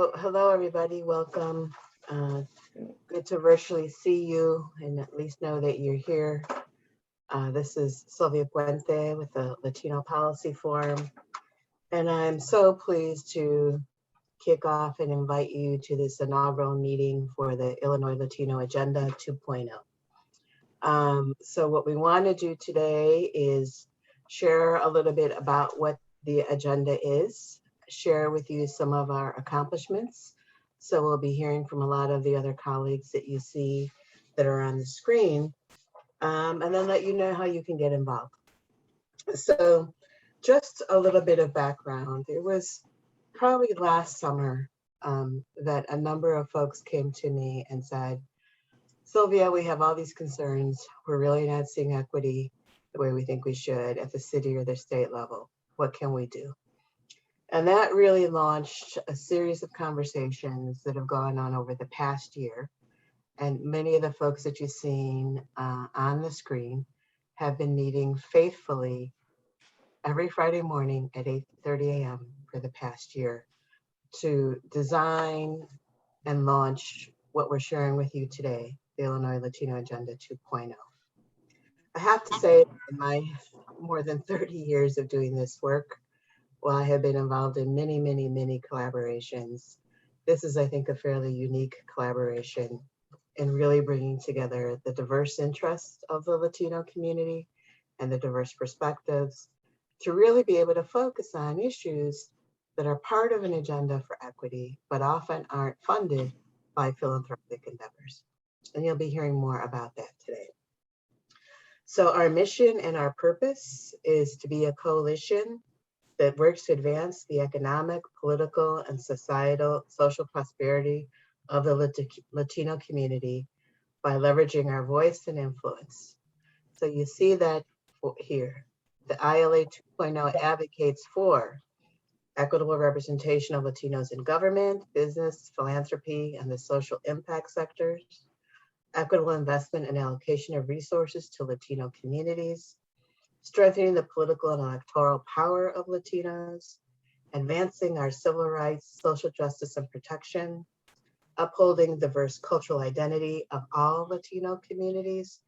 Hello, everybody. Welcome. Good to virtually see you and at least know that you're here. This is Sylvia Puente with the Latino Policy Forum, and I'm so pleased to kick off and invite you to this inaugural meeting for the Illinois Latino Agenda 2.0. So what we want to do today is share a little bit about what the agenda is, share with you some of our accomplishments. So we'll be hearing from a lot of the other colleagues that you see that are on the screen, and then let you know how you can get involved. So just a little bit of background. It was probably last summer that a number of folks came to me and said, Sylvia, we have all these concerns. We're really not seeing equity the way we think we should at the city or the state level. What can we do? And that really launched a series of conversations that have gone on over the past year. And many of the folks that you've seen on the screen have been meeting faithfully every Friday morning at 8:30 a.m. for the past year to design and launch what we're sharing with you today, the Illinois Latino Agenda 2.0. I have to say, in my more than 30 years of doing this work, while I have been involved in many collaborations, this is, I think, a fairly unique collaboration in really bringing together the diverse interests of the Latino community and the diverse perspectives to really be able to focus on issues that are part of an agenda for equity, but often aren't funded by philanthropic endeavors. And you'll be hearing more about that today. So our mission and our purpose is to be a coalition that works to advance the economic, political, and social prosperity of the Latino community by leveraging our voice and influence. So you see that here. The ILA 2.0 advocates for equitable representation of Latinos in government, business, philanthropy, and the social impact sectors, equitable investment and allocation of resources to Latino communities, strengthening the political and electoral power of Latinos, advancing our civil rights, social justice and protection, upholding diverse cultural identity of all Latino communities,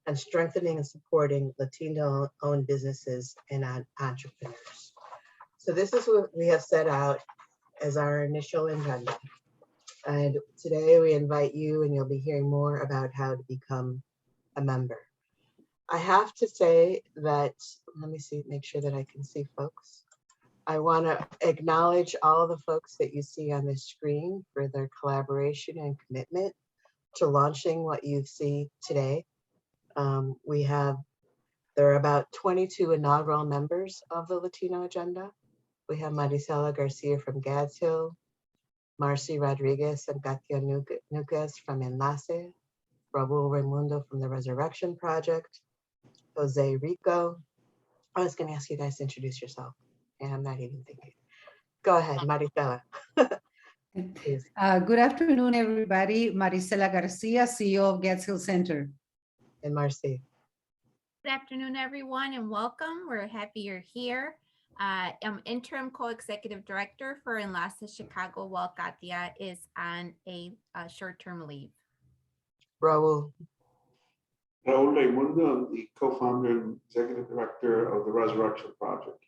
and strengthening and supporting Latino-owned businesses and entrepreneurs. So this is what we have set out as our initial agenda. And today we invite you, and you'll be hearing more about how to become a member. I have to say that, let me see, make sure that I can see folks. I want to acknowledge all the folks that you see on the screen for their collaboration and commitment to launching what you see today. There are about 22 inaugural members of the Latino Agenda. We have Marisela Garcia from Gads Hill, Marcy Rodriguez and Gutierrez from Enlace, Raul Raimundo from the Resurrection Project, Jose Rico. I was going to ask you guys to introduce yourself, and I'm not even thinking. Go ahead, Marisela. Please. Good afternoon, everybody. Marisela Garcia, CEO of Gads Hill Center. And Marcy. Good afternoon, everyone, and welcome. We're happy you're here. I'm interim co-executive director for Enlace Chicago, while Katia is on a short-term leave. Raul. Raul Raimundo, I'm the co-founder and executive director of the Resurrection Project.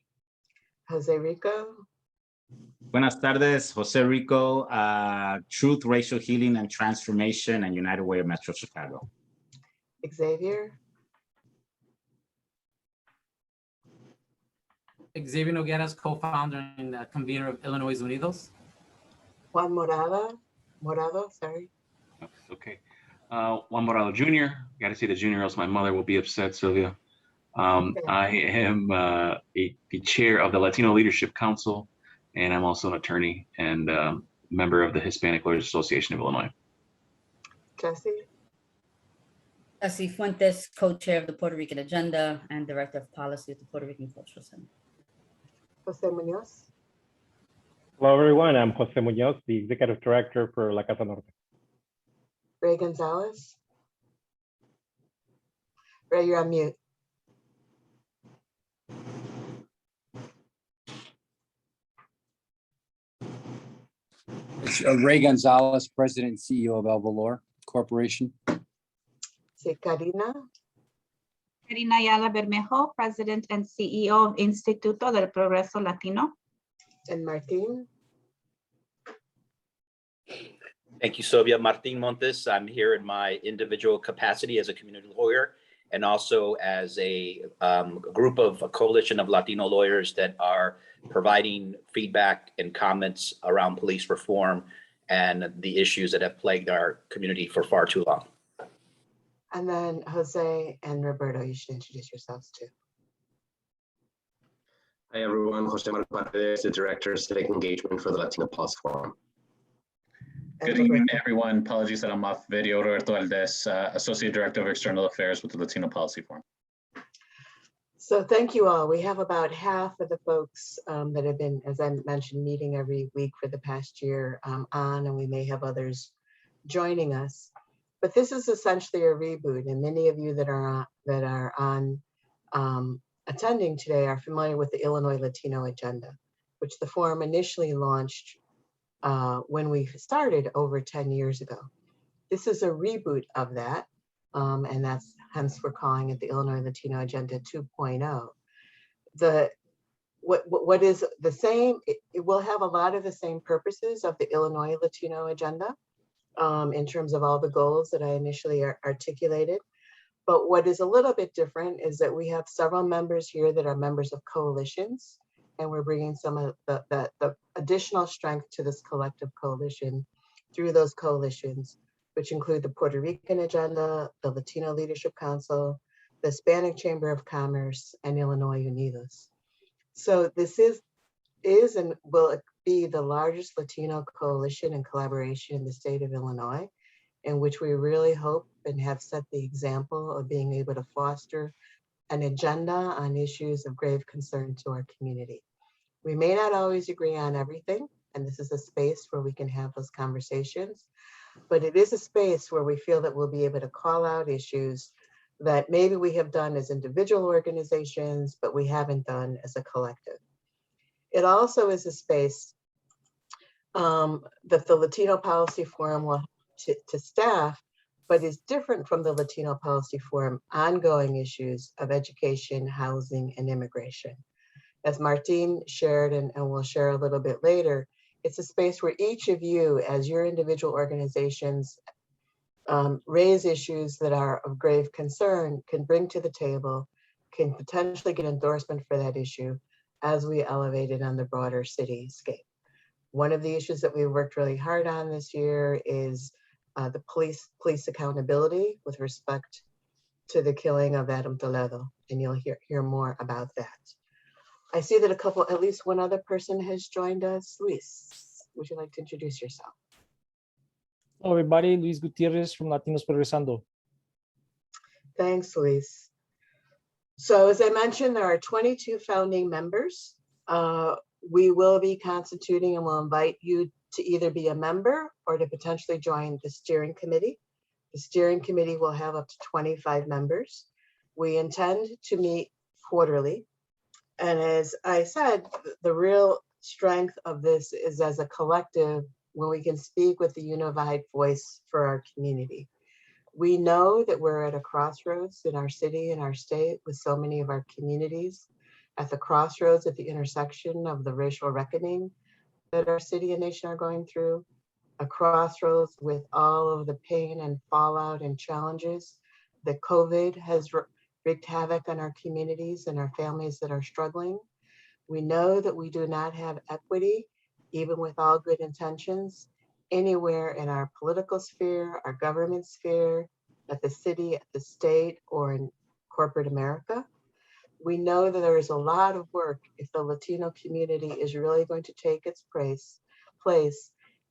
Jose Rico. Buenas tardes, Jose Rico, Truth, Racial Healing and Transformation and United Way of Metro Chicago. Xavier. Xavier Nogueras, co-founder and convener of Illinois Unidos. Juan Morado, sorry. Okay. Juan Morado Jr. Got to say the junior, else my mother will be upset, Sylvia. I am the chair of the Latino Leadership Council, and I'm also an attorney and member of the Hispanic Lawyers Association of Illinois. Jesse. Jesse Fuentes, co-chair of the Puerto Rican Agenda and director of policy at the Puerto Rican Cultural Center. Jose Munoz. Hello, everyone. I'm Jose Munoz, the executive director for La Casa Norte. Ray Gonzalez. Ray, you're on mute. Ray Gonzalez, President and CEO of El Valor Corporation. Sí, Karina. Karina Ayala Bermejo, President and CEO of Instituto del Progreso Latino. And Martin. Thank you, Sylvia. Martin Montes. I'm here in my individual capacity as a community lawyer and also as a group of a coalition of Latino lawyers that are providing feedback and comments around police reform and the issues that have plagued our community for far too long. And then Jose and Roberto, you should introduce yourselves too. Hi, everyone. Jose Martinez, the Director of Civic Engagement for the Latino Pulse Forum. Good evening, everyone. Apologies that I'm off video. Roberto Aldes, Associate Director of External Affairs with the Latino Policy Forum. So thank you all. We have about half of the folks that have been, as I mentioned, meeting every week for the past year on, and we may have others joining us. But this is essentially a reboot, and many of you that are on attending today are familiar with the Illinois Latino Agenda, which the forum initially launched when we started over 10 years ago. This is a reboot of that, and that's hence we're calling it the Illinois Latino Agenda 2.0. What is the same, it will have a lot of the same purposes of the Illinois Latino Agenda in terms of all the goals that I initially articulated. But what is a little bit different is that we have several members here that are members of coalitions, and we're bringing some of the additional strength to this collective coalition through those coalitions, which include the Puerto Rican Agenda, the Latino Leadership Council, the Hispanic Chamber of Commerce, and Illinois Unidos. So this is and will be the largest Latino coalition and collaboration in the state of Illinois, in which we really hope and have set the example of being able to foster an agenda on issues of grave concern to our community. We may not always agree on everything, and this is a space where we can have those conversations, but it is a space where we feel that we'll be able to call out issues that maybe we have done as individual organizations, but we haven't done as a collective. It also is a space that the Latino Policy Forum will to staff, but is different from the Latino Policy Forum ongoing issues of education, housing, and immigration. As Martin shared and will share a little bit later, it's a space where each of you, as your individual organizations, raise issues that are of grave concern, can bring to the table, can potentially get endorsement for that issue as we elevate it on the broader cityscape. One of the issues that we worked really hard on this year is the police accountability with respect to the killing of Adam Toledo, and you'll hear more about that. I see that at least one other person has joined us. Luis, would you like to introduce yourself? Hello, everybody. Luis Gutierrez from Latinos Progresando. Thanks, Luis. So as I mentioned, there are 22 founding members. We will be constituting and will invite you to either be a member or to potentially join the steering committee. The steering committee will have up to 25 members. We intend to meet quarterly. And as I said, the real strength of this is as a collective when we can speak with the unified voice for our community. We know that we're at a crossroads in our city and our state with so many of our communities, at the crossroads at the intersection of the racial reckoning that our city and nation are going through, a crossroads with all of the pain and fallout and challenges that COVID has wreaked havoc on our communities and our families that are struggling. We know that we do not have equity, even with all good intentions, anywhere in our political sphere, our government sphere, at the city, at the state, or in corporate America. We know that there is a lot of work if the Latino community is really going to take its place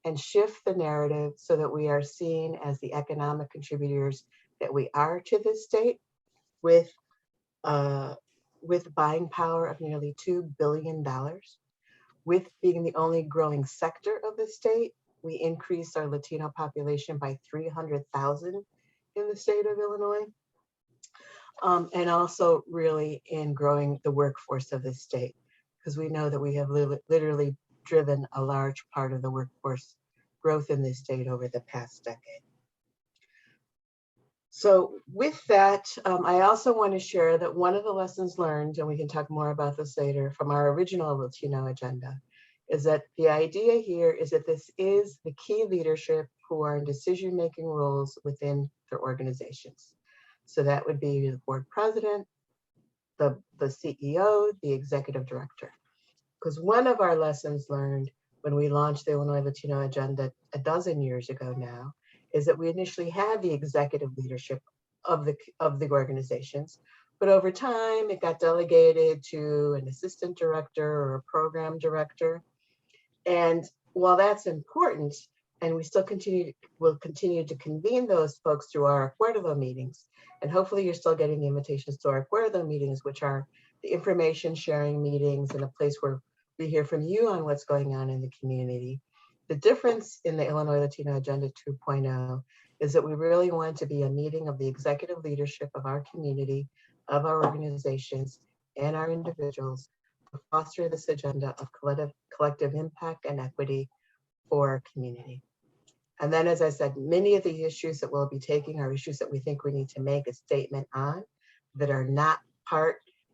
and shift the narrative so that we are seen as the economic contributors that we are to this state with buying power of nearly $2 billion. With being the only growing sector of the state, we increased our Latino population by 300,000 in the state of Illinois. And also really in growing the workforce of the state, because we know that we have literally driven a large part of the workforce growth in this state over the past decade. So with that, I also want to share that one of the lessons learned, and we can talk more about this later, from our original Latino agenda, is that the idea here is that this is the key leadership who are in decision-making roles within their organizations. So that would be the board president, the CEO, the executive director. Because one of our lessons learned when we launched the Illinois Latino Agenda a dozen years ago now is that we initially had the executive leadership of the organizations, but over time it got delegated to an assistant director or a program director. And while that's important, and we still will continue to convene those folks through our Acuerdo meetings, and hopefully you're still getting the invitations to our Acuerdo meetings, which are the information sharing meetings and a place where we hear from you on what's going on in the community. The difference in the Illinois Latino Agenda 2.0 is that we really want to be a meeting of the executive leadership of our community, of our organizations, and our individuals to foster this agenda of collective impact and equity for our community. And then, as I said, many of the issues that we'll be taking are issues that we think we need to make a statement on that are not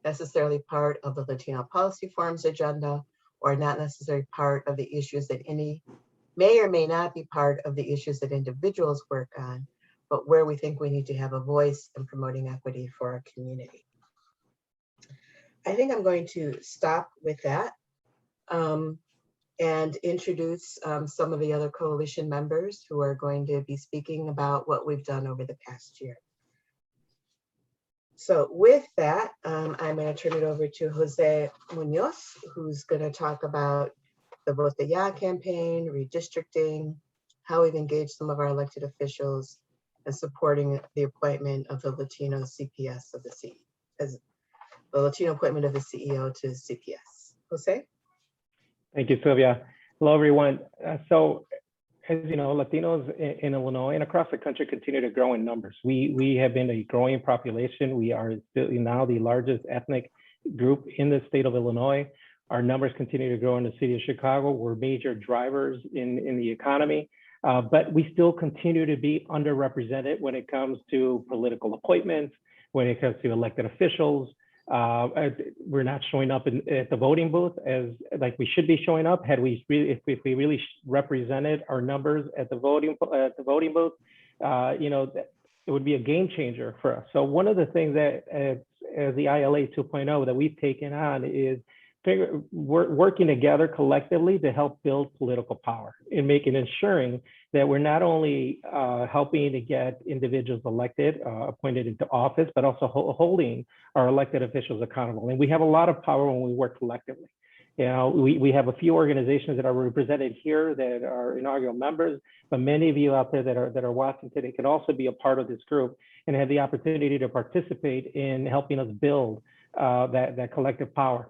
necessarily part of the Latino Policy Forum's agenda, or not necessarily part of the issues that may or may not be part of the issues that individuals work on, but where we think we need to have a voice in promoting equity for our community. I think I'm going to stop with that and introduce some of the other coalition members who are going to be speaking about what we've done over the past year. So with that, I'm going to turn it over to Jose Munoz, who's going to talk about the Vote Ya campaign, redistricting, how we've engaged some of our elected officials, and supporting the appointment of the Latino CPS of as the Latino appointment of the CEO to CPS. Jose? Thank you, Sylvia. Hello, everyone. So, as you know, Latinos in Illinois and across the country continue to grow in numbers. We have been a growing population. We are still now the largest ethnic group in the state of Illinois. Our numbers continue to grow in the city of Chicago. We're major drivers in the economy, but we still continue to be underrepresented when it comes to political appointments, when it comes to elected officials. We're not showing up at the voting booth as like we should be showing up. Had we really, if we really represented our numbers at the voting booth, you know, it would be a game changer for us. So one of the things that as the ILA 2.0 that we've taken on is working together collectively to help build political power and ensuring that we're not only helping to get individuals elected, appointed into office, but also holding our elected officials accountable. And we have a lot of power when we work collectively. You know, we have a few organizations that are represented here that are inaugural members, but many of you out there that are watching today could also be a part of this group and have the opportunity to participate in helping us build that collective power.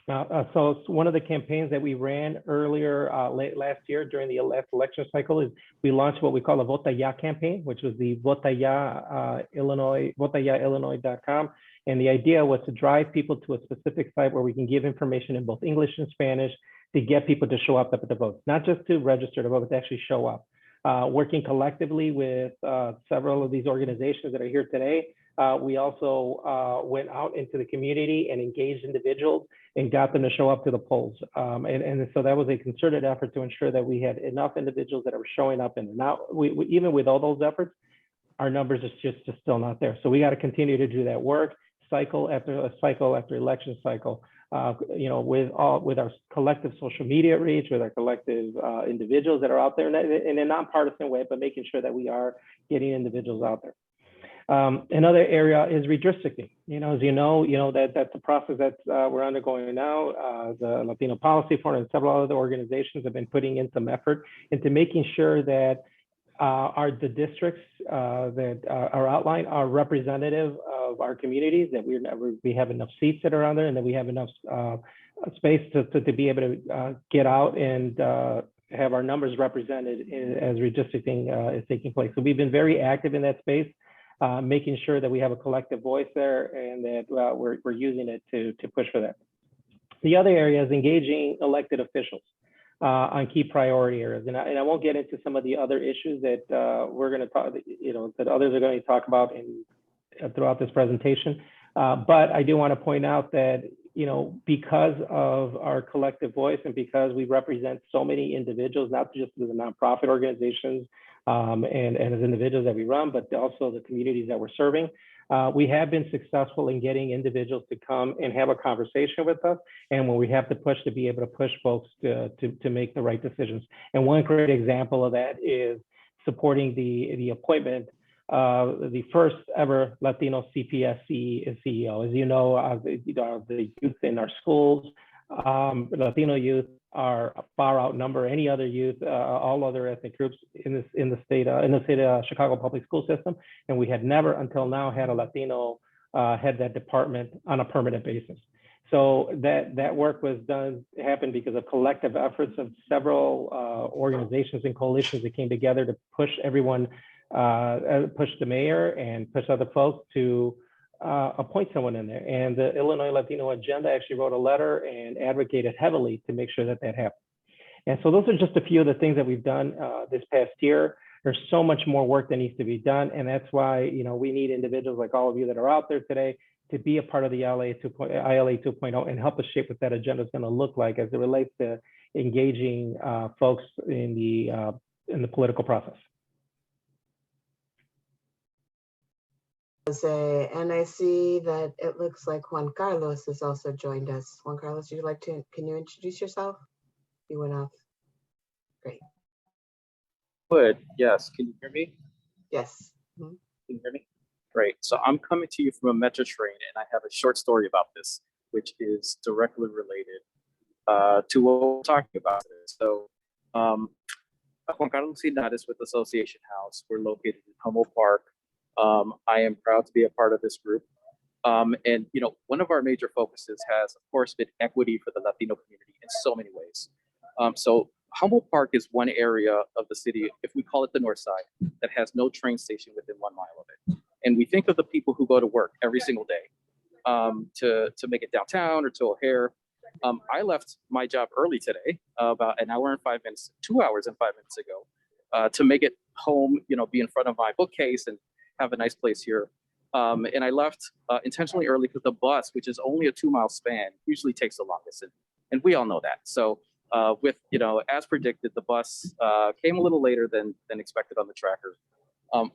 So one of the campaigns that we ran earlier late last year during the last election cycle is we launched what we call a Vote Ya campaign, which was the votayaillinois.com. And the idea was to drive people to a specific site where we can give information in both English and Spanish to get people to show up at the vote, not just to register to vote, but to actually show up. Working collectively with several of these organizations that are here today, we also went out into the community and engaged individuals and got them to show up to the polls. And so that was a concerted effort to ensure that we had enough individuals that are showing up. And now, even with all those efforts, our numbers are just still not there. So we got to continue to do that work, cycle after election cycle, you know, with our collective social media reach, with our collective individuals that are out there in a nonpartisan way, but making sure that we are getting individuals out there. Another area is redistricting. You know, as you know that's a process that we're undergoing now. The Latino Policy Forum and several other organizations have been putting in some effort into making sure that the districts that are outlined are representative of our communities, that we have enough seats that are on there, and that we have enough space to be able to get out and have our numbers represented as redistricting is taking place. So we've been very active in that space. Making sure that we have a collective voice there and that we're using it to push for that. The other area is engaging elected officials. on key priority areas. And I won't get into some of the other issues that we're going to talk, that others are going to talk about throughout this presentation. But I do want to point out that, because of our collective voice and because we represent so many individuals, not just the nonprofit organizations and as individuals that we run, but also the communities that we're serving, we have been successful in getting individuals to come and have a conversation with us. And when we have to push, to be able to push folks to make the right decisions. And one great example of that is supporting the appointment of the first ever Latino CPS CEO. As you know, the youth in our schools, Latino youth are far outnumber any other youth, all other ethnic groups in the state of Chicago public school system, and we had never until now had a Latino head that department on a permanent basis. So that work happened because of collective efforts of several organizations and coalitions that came together to push everyone, push the mayor and push other folks to appoint someone in there. And the Illinois Latino Agenda actually wrote a letter and advocated heavily to make sure that happened. And so those are just a few of the things that we've done this past year. There's so much more work that needs to be done. And that's why, we need individuals like all of you that are out there today to be a part of the ILA 2.0 and help us shape what that agenda is going to look like as it relates to engaging folks in the political process. And I see that it looks like Juan Carlos has also joined us. Juan Carlos, can you introduce yourself? You went off. Great. Good, yes. Can you hear me? Yes. Can you hear me? Great. So I'm coming to you from a metro train, and I have a short story about this, which is directly related to what we're talking about today. So Juan Carlos Hernandez with Association House. We're located in Humboldt Park. I am proud to be a part of this group. And one of our major focuses has, of course, been equity for the Latino community in so many ways. So Humboldt Park is one area of the city, if we call it the North Side, that has no train station within 1 mile of it. And we think of the people who go to work every single day to make it downtown or to O'Hare. I left my job early today, about an hour and 5 minutes, 2 hours and 5 minutes ago, to make it home, be in front of my bookcase and have a nice place here. And I left intentionally early because the bus, which is only a 2 mile span, usually takes the longest. And we all know that. So with, as predicted, the bus came a little later than expected on the tracker.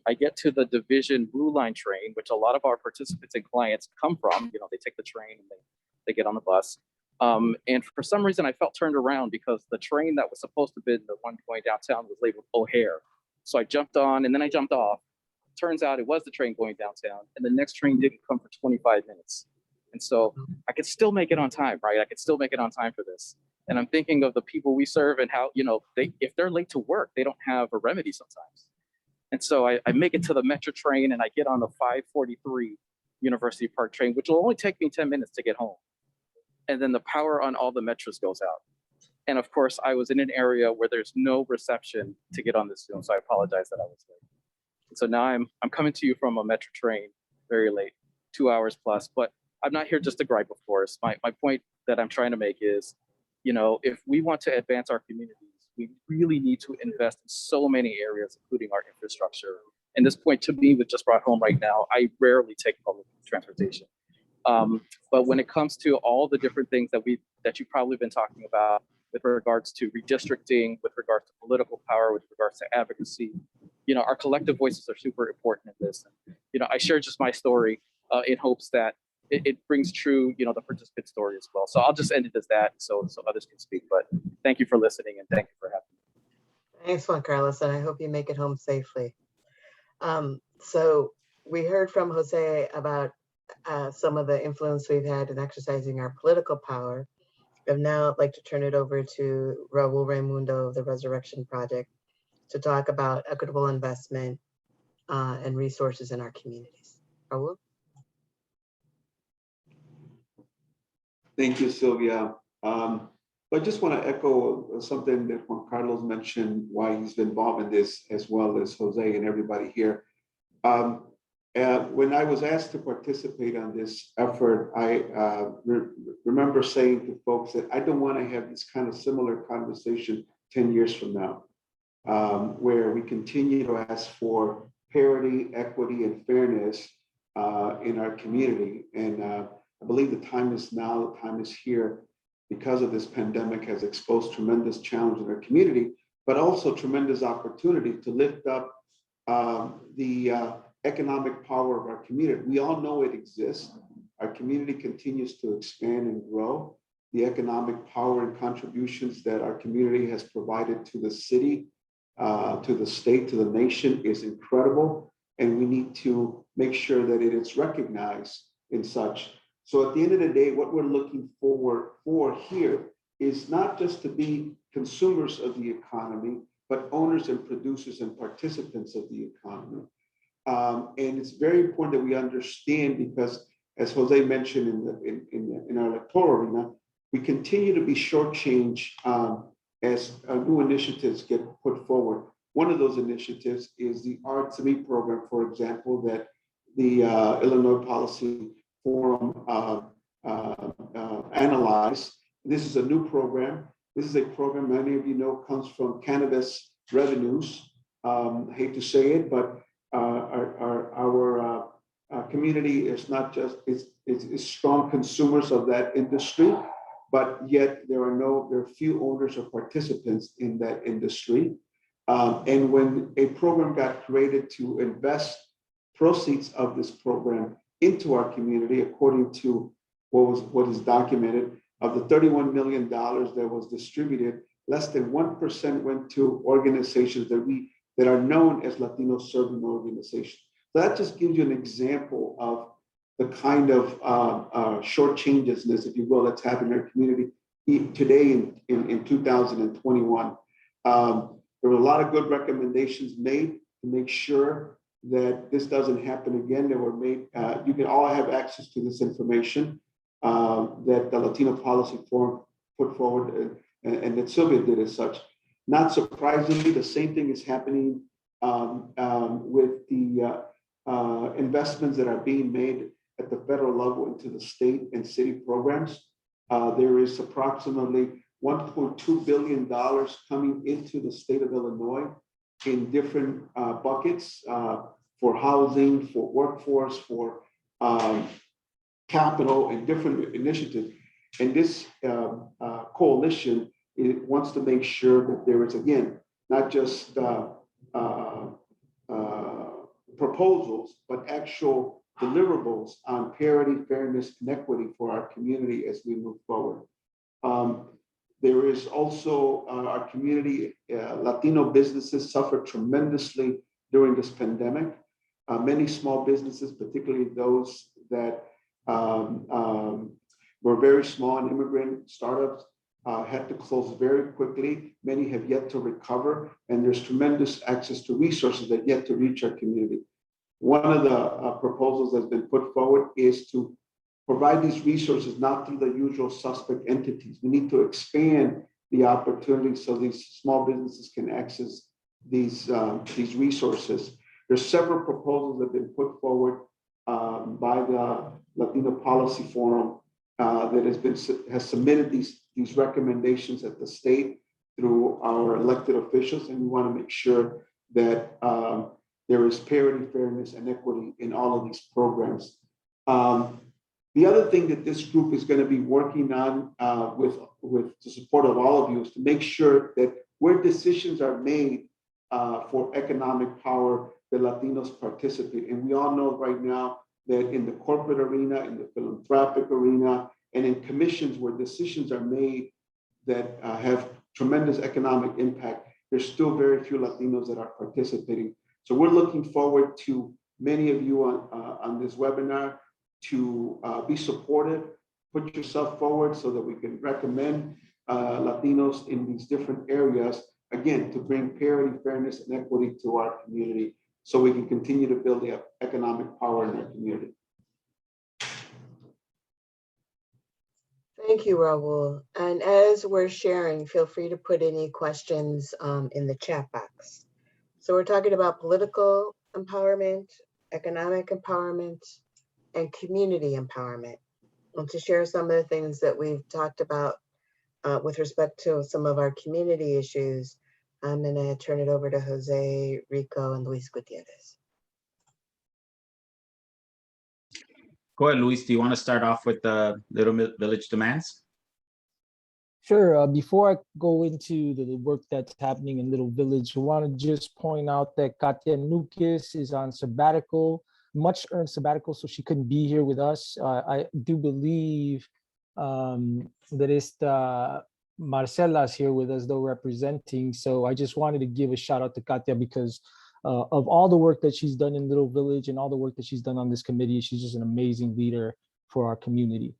I get to the Division Blue Line train, which a lot of our participants and clients come from. They take the train and they get on the bus. And for some reason, I felt turned around because the train that was supposed to be the one going downtown was labeled O'Hare. So I jumped on and then I jumped off. Turns out it was the train going downtown, and the next train didn't come for 25 minutes. And so I could still make it on time, right? I could still make it on time for this. And I'm thinking of the people we serve and how, if they're late to work, they don't have a remedy sometimes. And so I make it to the metro train and I get on the 5:43 University Park train, which will only take me 10 minutes to get home. And then the power on all the metros goes out. And of course, I was in an area where there's no reception to get on this Zoom. So I apologize that I was late. So now I'm coming to you from a metro train, very late, 2 hours plus, but I'm not here just to gripe, of course. My point that I'm trying to make is, if we want to advance our communities, we really need to invest in so many areas, including our infrastructure. And this point to me was just brought home right now. I rarely take public transportation. But when it comes to all the different things that you've probably been talking about with regards to redistricting, with regards to political power, with regards to advocacy, our collective voices are super important in this. I share just my story in hopes that it brings true, the participant story as well. So I'll just end it as that so others can speak. But thank you for listening and thank you for having me. Thanks, Juan Carlos, and I hope you make it home safely. So we heard from Jose about some of the influence we've had in exercising our political power. And now I'd like to turn it over to Raul Raimundo of the Resurrection Project to talk about equitable investment and resources in our communities. Raul? Thank you, Sylvia. I just want to echo something that Juan Carlos mentioned, why he's been involved in this, as well as Jose and everybody here. When I was asked to participate on this effort, I remember saying to folks that I don't want to have this kind of similar conversation 10 years from now, where we continue to ask for parity, equity, and fairness in our community. And I believe the time is now, the time is here, because of this pandemic has exposed tremendous challenge in our community, but also tremendous opportunity to lift up the economic power of our community. We all know it exists. Our community continues to expand and grow. The economic power and contributions that our community has provided to the city, to the state, to the nation is incredible. And we need to make sure that it is recognized in such. So at the end of the day, what we're looking forward for here is not just to be consumers of the economy, but owners and producers and participants of the economy. And it's very important that we understand, because as Jose mentioned in our electoral arena, we continue to be shortchanged as new initiatives get put forward. One of those initiatives is the R3 program, for example, that the Illinois Policy Forum analyzed. This is a new program. This is a program many of you know comes from cannabis revenues. I hate to say it, but our community is not just is strong consumers of that industry, but yet there are few owners or participants in that industry. And when a program got created to invest proceeds of this program into our community, according to what is documented, of the $31 million that was distributed, less than 1% went to organizations that are known as Latino serving organizations. So that just gives you an example of the kind of shortchangesness, if you will, that's happening in our community today in 2021. There were a lot of good recommendations made to make sure that this doesn't happen again. They were made, you can all have access to this information that the Latino Policy Forum put forward and that Sylvia did as such. Not surprisingly, the same thing is happening with the investments that are being made at the federal level into the state and city programs. There is approximately $1.2 billion coming into the state of Illinois in different buckets for housing, for workforce, for capital, and different initiatives. And this coalition wants to make sure that there is, again, not just proposals, but actual deliverables on parity, fairness, and equity for our community as we move forward. There is also our community, Latino businesses suffered tremendously during this pandemic. Many small businesses, particularly those that were very small and immigrant startups, had to close very quickly. Many have yet to recover, and there's tremendous access to resources that yet to reach our community. One of the proposals that's been put forward is to provide these resources not through the usual suspect entities. We need to expand the opportunities so these small businesses can access these resources. There's several proposals that have been put forward by the Latino Policy Forum that has submitted these recommendations at the state through our elected officials, and we want to make sure that there is parity, fairness, and equity in all of these programs. The other thing that this group is going to be working on with the support of all of you is to make sure that where decisions are made for economic power, the Latinos participate. And we all know right now that in the corporate arena, in the philanthropic arena, and in commissions where decisions are made that have tremendous economic impact, there's still very few Latinos that are participating. So we're looking forward to many of you on this webinar to be supportive, put yourself forward so that we can recommend Latinos in these different areas, again, to bring parity, fairness, and equity to our community so we can continue to build the economic power in our community. Thank you, Raul. And as we're sharing, feel free to put any questions in the chat box. So we're talking about political empowerment, economic empowerment, and community empowerment. And to share some of the things that we've talked about with respect to some of our community issues, I'm going to turn it over to Jose, Rico, and Luis Gutierrez. Go ahead, Luis. Do you want to start off with the Little Village demands? Sure. Before I go into the work that's happening in Little Village, I want to just point out that Katia Nukis is on sabbatical, much earned sabbatical, so she couldn't be here with us. I do believe that Marcela's here with us, though, representing. So I just wanted to give a shout out to Katia because of all the work that she's done in Little Village and all the work that she's done on this committee. She's just an amazing leader for our community.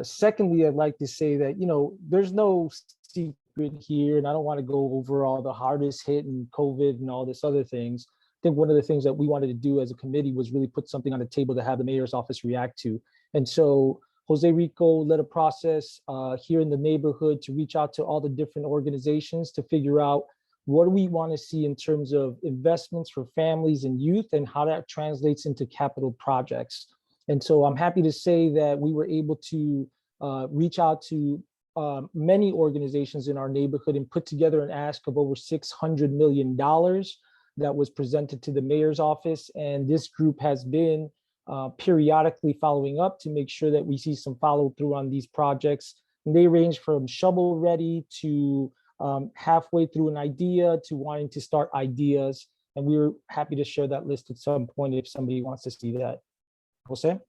Secondly, I'd like to say that, there's no secret here, and I don't want to go over all the hardest hit and COVID and all this other things. I think one of the things that we wanted to do as a committee was really put something on the table to have the mayor's office react to. And so Jose Rico led a process here in the neighborhood to reach out to all the different organizations to figure out what do we want to see in terms of investments for families and youth and how that translates into capital projects. And so I'm happy to say that we were able to reach out to many organizations in our neighborhood and put together an ask of over $600 million that was presented to the mayor's office. And this group has been periodically following up to make sure that we see some follow through on these projects. And they range from shovel ready to halfway through an idea to wanting to start ideas. And we were happy to share that list at some point if somebody wants to see that. Jose?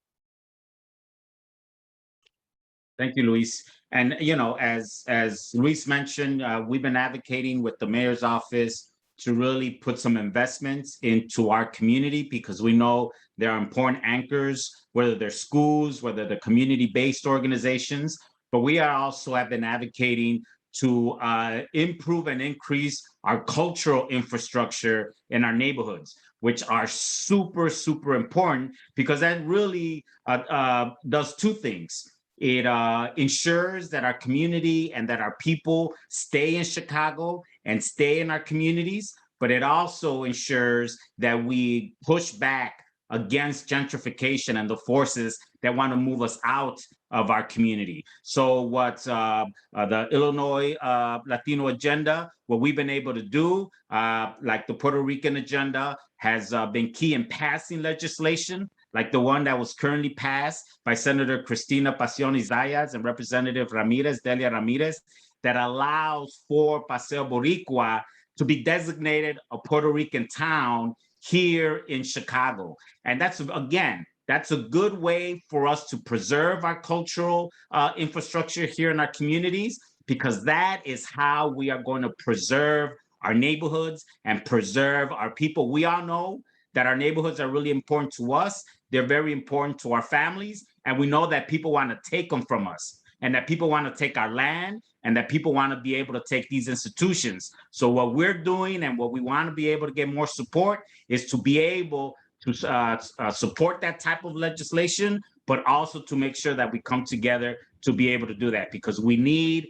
Thank you, Luis. And, as Luis mentioned, we've been advocating with the mayor's office to really put some investments into our community because we know there are important anchors, whether they're schools, whether they're community-based organizations, but we are also have been advocating to improve and increase our cultural infrastructure in our neighborhoods, which are super, super important because that really does two things. It ensures that our community and that our people stay in Chicago and stay in our communities, but it also ensures that we push back against gentrification and the forces that want to move us out of our community. So what the Illinois Latino Agenda, what we've been able to do, like the Puerto Rican Agenda, has been key in passing legislation, like the one that was currently passed by Senator Cristina Pacioni-Zayas and Representative Delia Ramirez, that allows for Paseo Boricua to be designated a Puerto Rican town here in Chicago. And that's a good way for us to preserve our cultural infrastructure here in our communities, because that is how we are going to preserve our neighborhoods and preserve our people. We all know that our neighborhoods are really important to us. They're very important to our families. And we know that people want to take them from us, and that people want to take our land, and that people want to be able to take these institutions. So what we're doing and what we want to be able to get more support is to be able to support that type of legislation, but also to make sure that we come together to be able to do that, because we need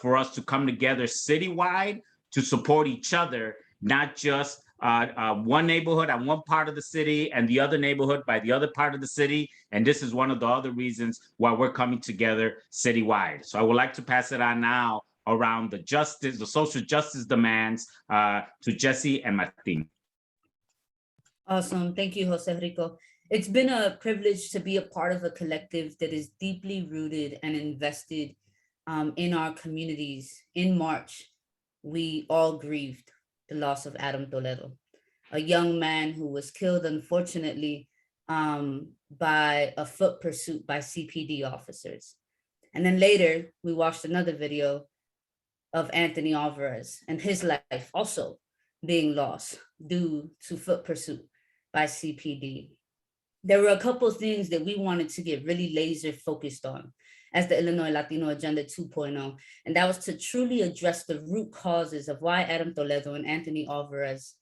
for us to come together citywide to support each other, not just one neighborhood on one part of the city and the other neighborhood by the other part of the city. And this is one of the other reasons why we're coming together citywide. So I would like to pass it on now around the social justice demands to Jesse and Martin. Awesome. Thank you, Jose Rico. It's been a privilege to be a part of a collective that is deeply rooted and invested in our communities. In March, we all grieved the loss of Adam Toledo, a young man who was killed, unfortunately, by a foot pursuit by CPD officers. And then later, we watched another video of Anthony Alvarez and his life also being lost due to foot pursuit by CPD. There were a couple of things that we wanted to get really laser focused on as the Illinois Latino Agenda 2.0, and that was to truly address the root causes of why Adam Toledo and Anthony Alvarez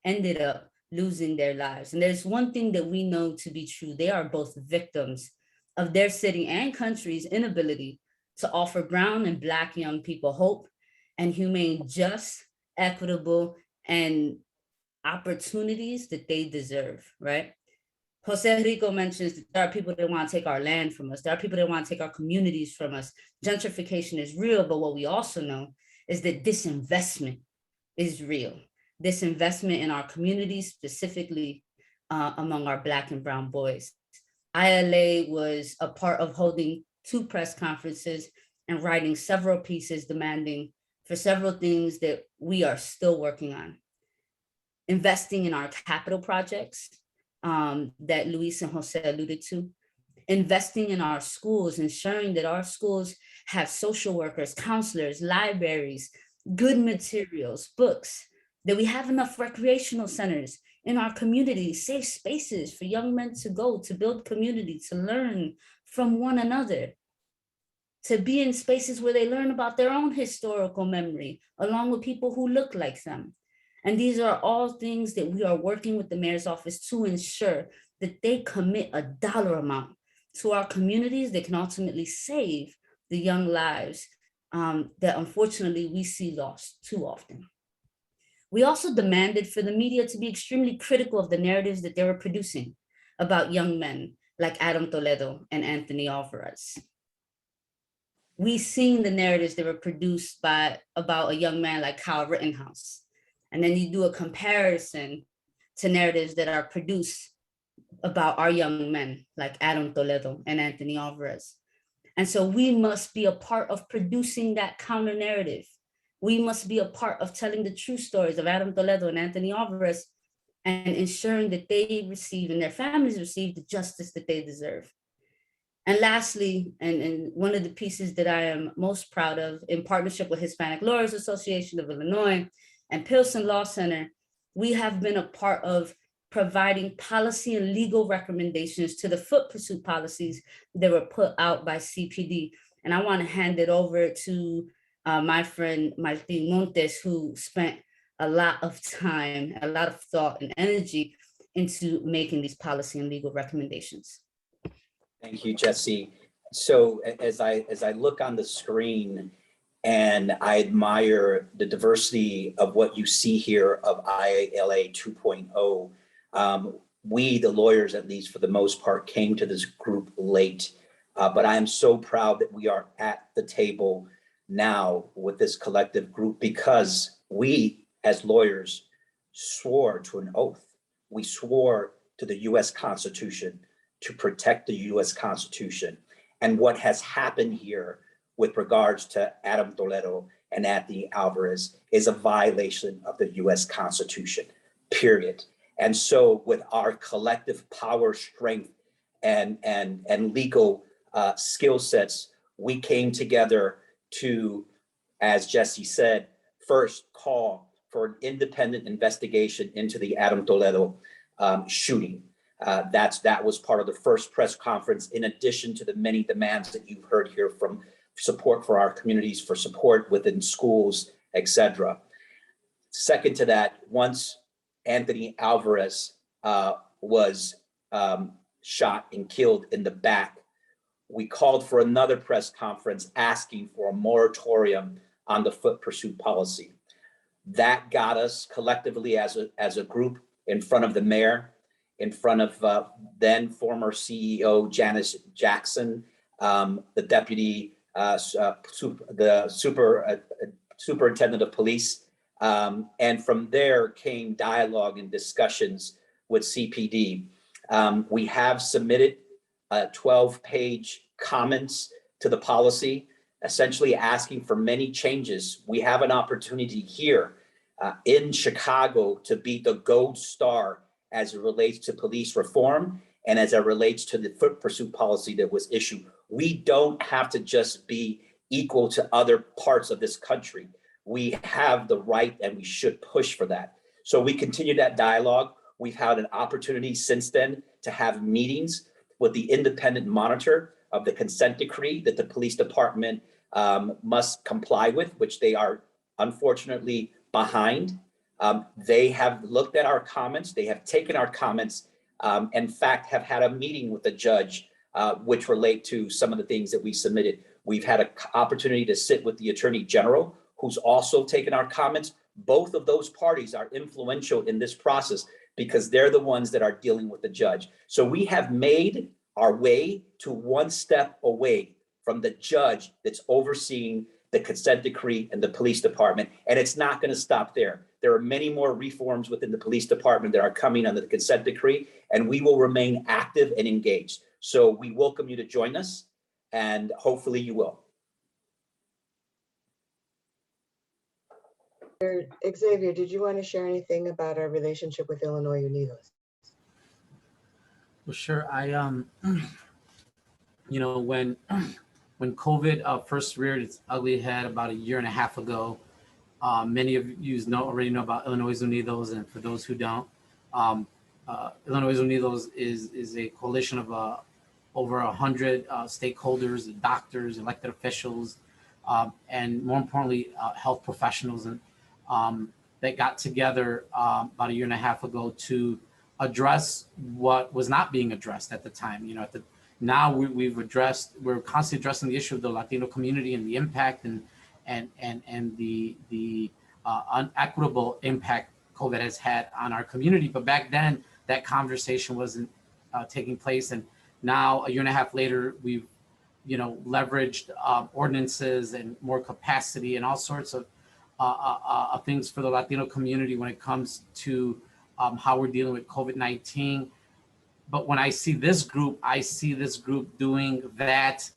ended up losing their lives. And there's one thing that we know to be true: they are both victims of their city and country's inability to offer brown and Black young people hope and humane, just, equitable, and opportunities that they deserve, right? Jose Rico mentions that there are people that want to take our land from us. There are people that want to take our communities from us. Gentrification is real, but what we also know is that disinvestment is real. Disinvestment in our communities, specifically among our Black and brown boys. ILA was a part of holding 2 press conferences and writing several pieces demanding for several things that we are still working on. Investing in our capital projects that Luis and Jose alluded to, investing in our schools, ensuring that our schools have social workers, counselors, libraries, good materials, books, that we have enough recreational centers in our community, safe spaces for young men to go, to build community, to learn from one another, to be in spaces where they learn about their own historical memory, along with people who look like them. And these are all things that we are working with the mayor's office to ensure that they commit a dollar amount to our communities that can ultimately save the young lives that unfortunately we see lost too often. We also demanded for the media to be extremely critical of the narratives that they were producing about young men like Adam Toledo and Anthony Alvarez. We seen the narratives that were produced about a young man like Kyle Rittenhouse. And then you do a comparison to narratives that are produced about our young men like Adam Toledo and Anthony Alvarez. And so we must be a part of producing that counter narrative. We must be a part of telling the true stories of Adam Toledo and Anthony Alvarez and ensuring that they receive and their families receive the justice that they deserve. And lastly, and one of the pieces that I am most proud of, in partnership with Hispanic Lawyers Association of Illinois and Pilsen Law Center, we have been a part of providing policy and legal recommendations to the foot pursuit policies that were put out by CPD. And I want to hand it over to my friend Martin Montes, who spent a lot of time, a lot of thought and energy into making these policy and legal recommendations. Thank you, Jesse. So as I look on the screen and I admire the diversity of what you see here of ILA 2.0, we, the lawyers, at least for the most part, came to this group late, but I am so proud that we are at the table now with this collective group because we, as lawyers, swore to an oath. We swore to the US Constitution to protect the US Constitution. And what has happened here with regards to Adam Toledo and Anthony Alvarez is a violation of the US Constitution, period. And so with our collective power, strength, and legal skill sets, we came together to, as Jesse said, first call for an independent investigation into the Adam Toledo shooting. That was part of the first press conference, in addition to the many demands that you've heard here from support for our communities, for support within schools, etc. Second to that, once Anthony Alvarez was shot and killed in the back, we called for another press conference asking for a moratorium on the foot pursuit policy. That got us collectively as a group in front of the mayor, in front of then former CEO Janice Jackson, the deputy, superintendent of police. And from there came dialogue and discussions with CPD. We have submitted 12-page comments to the policy, essentially asking for many changes. We have an opportunity here in Chicago to be the gold star as it relates to police reform and as it relates to the foot pursuit policy that was issued. We don't have to just be equal to other parts of this country. We have the right and we should push for that. So we continue that dialogue. We've had an opportunity since then to have meetings with the independent monitor of the consent decree that the police department must comply with, which they are unfortunately behind. They have looked at our comments. They have taken our comments, in fact, have had a meeting with the judge, which relate to some of the things that we submitted. We've had an opportunity to sit with the Attorney General, who's also taken our comments. Both of those parties are influential in this process because they're the ones that are dealing with the judge. So we have made our way to one step away from the judge that's overseeing the consent decree and the police department. And it's not going to stop there. There are many more reforms within the police department that are coming under the consent decree, and we will remain active and engaged. So we welcome you to join us, and hopefully you will. Xavier, did you want to share anything about our relationship with Illinois Unidos? Well, sure. You know, when COVID first reared its ugly head about a year and a half ago, many of you already know about Illinois Unidos, and for those who don't, Illinois Unidos is a coalition of over 100 stakeholders, doctors, elected officials, and more importantly, health professionals, and that got together about a year and a half ago to address what was not being addressed at the time. You know, now we're constantly addressing the issue of the Latino community and the impact and the unequitable impact COVID has had on our community. But back then, that conversation wasn't taking place, and now a year and a half later, we've leveraged ordinances and more capacity and all sorts of things for the Latino community when it comes to how we're dealing with COVID-19. But when I see this group, I see this group doing that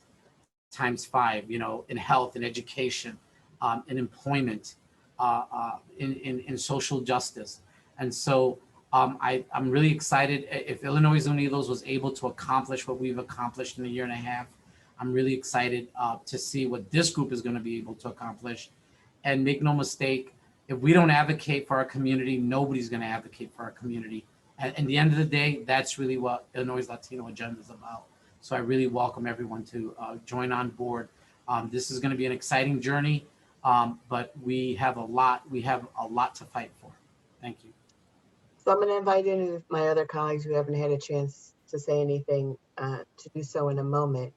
times 5, in health and education, in employment, in social justice. And so I'm really excited. If Illinois Unidos was able to accomplish what we've accomplished in a year and a half, I'm really excited to see what this group is going to be able to accomplish. And make no mistake, if we don't advocate for our community, nobody's going to advocate for our community. And at the end of the day, that's really what Illinois Latino Agenda is about. So I really welcome everyone to join on board. This is going to be an exciting journey, but we have a lot to fight for. Thank you. So I'm going to invite in my other colleagues who haven't had a chance to say anything to do so in a moment.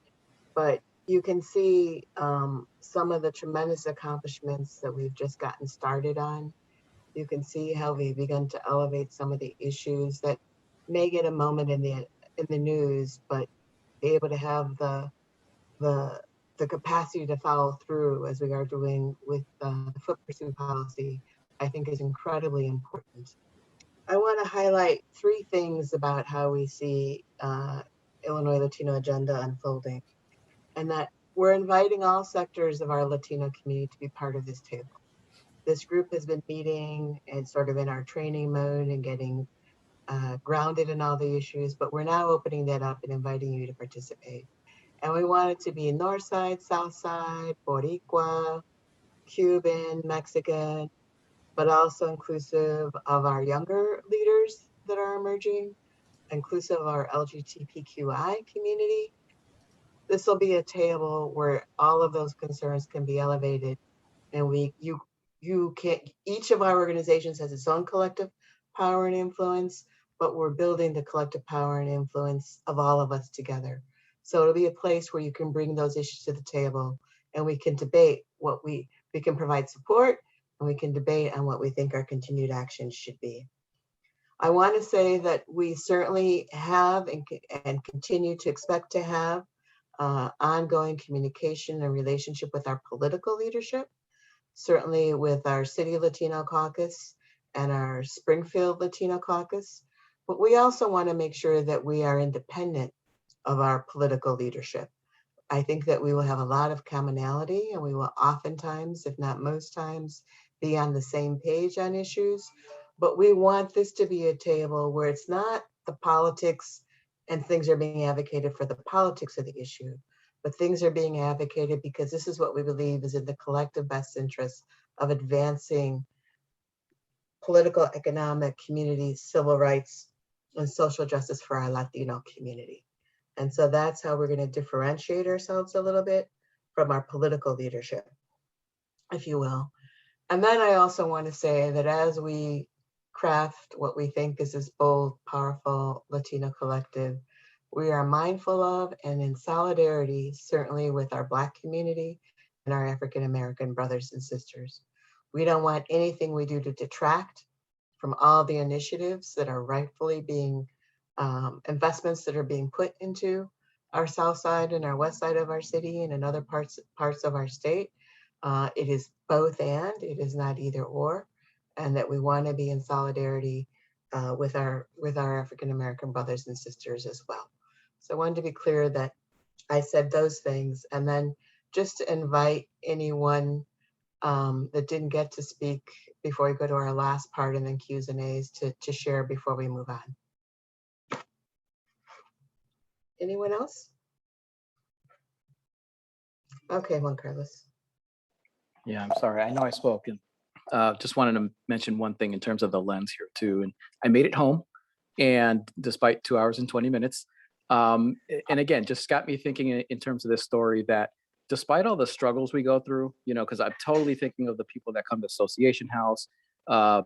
But you can see some of the tremendous accomplishments that we've just gotten started on. You can see how we've begun to elevate some of the issues that may get a moment in the news, but be able to have the capacity to follow through as we are doing with the foot pursuit policy, I think is incredibly important. I want to highlight 3 things about how we see Illinois Latino Agenda unfolding, and that we're inviting all sectors of our Latino community to be part of this table. This group has been meeting and sort of in our training mode and getting grounded in all the issues, but we're now opening that up and inviting you to participate. And we want it to be North Side, South Side, Boricua, Cuban, Mexican, but also inclusive of our younger leaders that are emerging, inclusive of our LGBTQI community. This will be a table where all of those concerns can be elevated, and each of our organizations has its own collective power and influence, but we're building the collective power and influence of all of us together. So it'll be a place where you can bring those issues to the table, and we can debate what we can provide support, and we can debate on what we think our continued actions should be. I want to say that we certainly have and continue to expect to have ongoing communication and relationship with our political leadership, certainly with our City Latino Caucus and our Springfield Latino Caucus. But we also want to make sure that we are independent of our political leadership. I think that we will have a lot of commonality, and we will oftentimes, if not most times, be on the same page on issues. But we want this to be a table where it's not the politics and things are being advocated for the politics of the issue, but things are being advocated because this is what we believe is in the collective best interest of advancing political, economic, community, civil rights, and social justice for our Latino community. And so that's how we're going to differentiate ourselves a little bit from our political leadership, if you will. And then I also want to say that as we craft what we think is this bold, powerful Latino collective, we are mindful of and in solidarity, certainly with our Black community and our African American brothers and sisters. We don't want anything we do to detract from all the initiatives that are rightfully being investments that are being put into our south side and our west side of our city and in other parts of our state. It is both and, it is not either or, and that we want to be in solidarity with our African American brothers and sisters as well. So I wanted to be clear that I said those things, and then just to invite anyone that didn't get to speak before we go to our last part and then Q's and A's to share before we move on. Anyone else? Okay, Juan Carlos. Yeah, I'm sorry. I know I spoke and just wanted to mention one thing in terms of the lens here too. And I made it home, and despite 2 hours and 20 minutes, and again, just got me thinking in terms of this story that despite all the struggles we go through, you know, because I'm totally thinking of the people that come to Association House,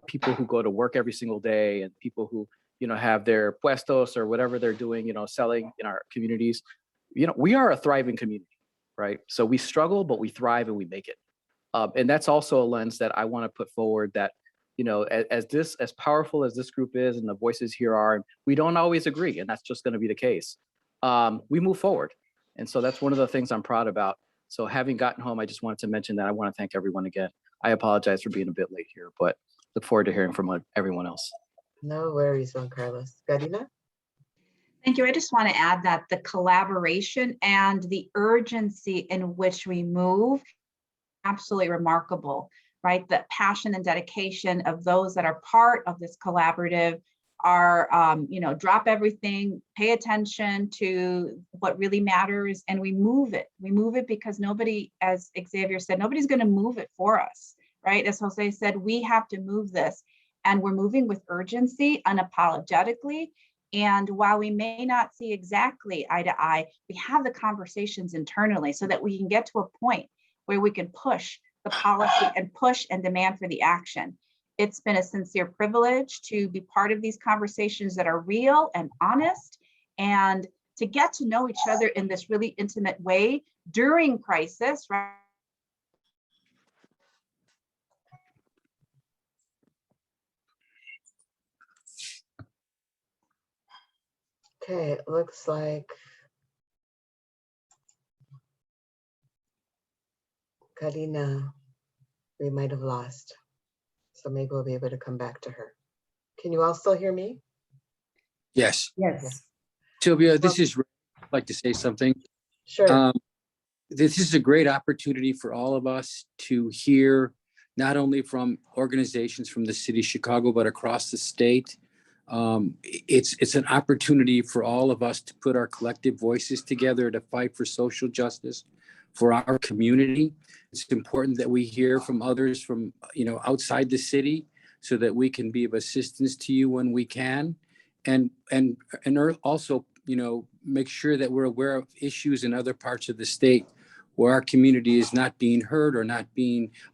people who go to work every single day, and people who, you know, have their puestos or whatever they're doing, you know, selling in our communities. You know, we are a thriving community, right? So we struggle, but we thrive and we make it. And that's also a lens that I want to put forward that, you know, as powerful as this group is and the voices here are, we don't always agree, and that's just going to be the case. We move forward. And so that's one of the things I'm proud about. So having gotten home, I just wanted to mention that. I want to thank everyone again. I apologize for being a bit late here, but look forward to hearing from everyone else. No worries, Juan Carlos. Karina? Thank you. I just want to add that the collaboration and the urgency in which we move, absolutely remarkable, right? The passion and dedication of those that are part of this collaborative are, you know, drop everything, pay attention to what really matters, and we move it. We move it because nobody, as Xavier said, nobody's going to move it for us, right? As Jose said, we have to move this, and we're moving with urgency, unapologetically. And while we may not see exactly eye to eye, we have the conversations internally so that we can get to a point where we can push the policy and push and demand for the action. It's been a sincere privilege to be part of these conversations that are real and honest, and to get to know each other in this really intimate way during crisis, right? Okay, it looks like Karina, we might have lost. So maybe we'll be able to come back to her. Can you all still hear me? Yes. Yes. Sylvia, this is, I'd like to say something. Sure. This is a great opportunity for all of us to hear, not only from organizations from the city of Chicago, but across the state. It's an opportunity for all of us to put our collective voices together to fight for social justice for our community. It's important that we hear from others from, you know, outside the city, so that we can be of assistance to you when we can, and also, you know, make sure that we're aware of issues in other parts of the state where our community is not being heard, or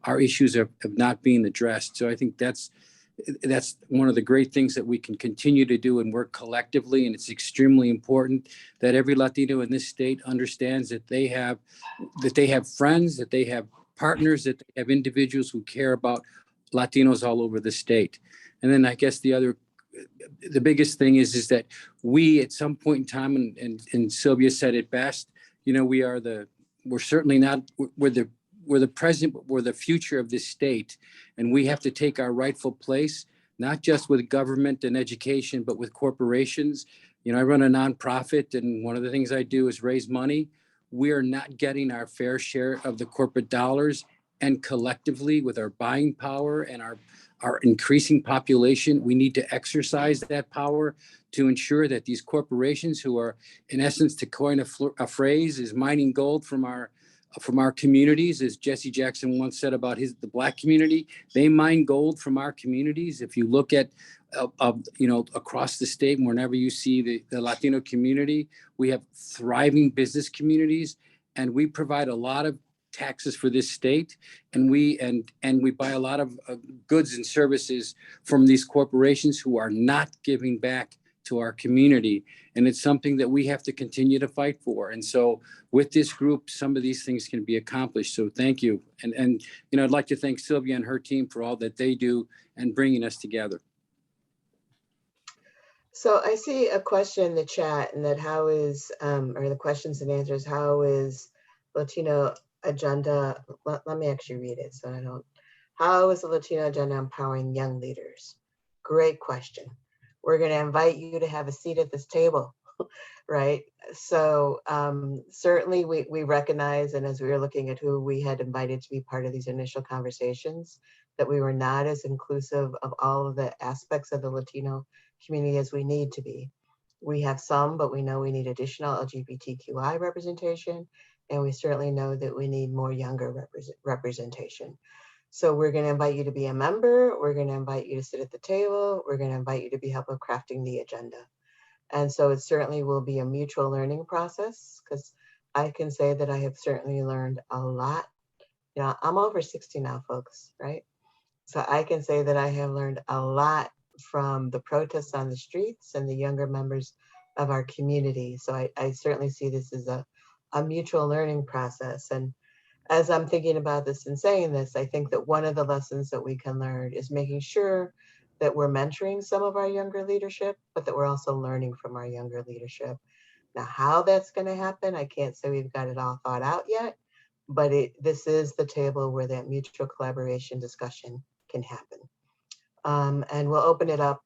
our issues are not being addressed. So I think that's one of the great things that we can continue to do and work collectively. And it's extremely important that every Latino in this state understands that they have friends, that they have partners, that they have individuals who care about Latinos all over the state. And then I guess the biggest thing is that we, at some point in time, and Sylvia said it best, you know, we're the present, but we're the future of this state. And we have to take our rightful place, not just with government and education, but with corporations. You know, I run a nonprofit, and one of the things I do is raise money. We are not getting our fair share of the corporate dollars, and collectively, with our buying power and our increasing population, we need to exercise that power to ensure that these corporations, who are, in essence, to coin a phrase, is mining gold from our communities, as Jesse Jackson once said about the Black community. They mine gold from our communities. If you look at, you know, across the state, whenever you see the Latino community, we have thriving business communities, and we provide a lot of taxes for this state, and we buy a lot of goods and services from these corporations who are not giving back to our community. And it's something that we have to continue to fight for. And so with this group, some of these things can be accomplished. So thank you. And you know, I'd like to thank Sylvia and her team for all that they do and bringing us together. So I see a question in the chat, and that how is, or the questions and answers, how is Latino agenda, let me actually read it so I don't, how is the Latino agenda empowering young leaders? Great question. We're going to invite you to have a seat at this table, right? So certainly we recognize, and as we were looking at who we had invited to be part of these initial conversations, that we were not as inclusive of all of the aspects of the Latino community as we need to be. We have some, but we know we need additional LGBTQI representation, and we certainly know that we need more younger representation. So we're going to invite you to be a member. We're going to invite you to sit at the table. We're going to invite you to be help with crafting the agenda. And so it certainly will be a mutual learning process, because I can say that I have certainly learned a lot. You know, I'm over 60 now, folks, right? So I can say that I have learned a lot from the protests on the streets and the younger members of our community. So I certainly see this as a mutual learning process. And as I'm thinking about this and saying this, I think that one of the lessons that we can learn is making sure that we're mentoring some of our younger leadership, but that we're also learning from our younger leadership. Now, how that's going to happen, I can't say we've got it all thought out yet, but this is the table where that mutual collaboration discussion can happen. And we'll open it up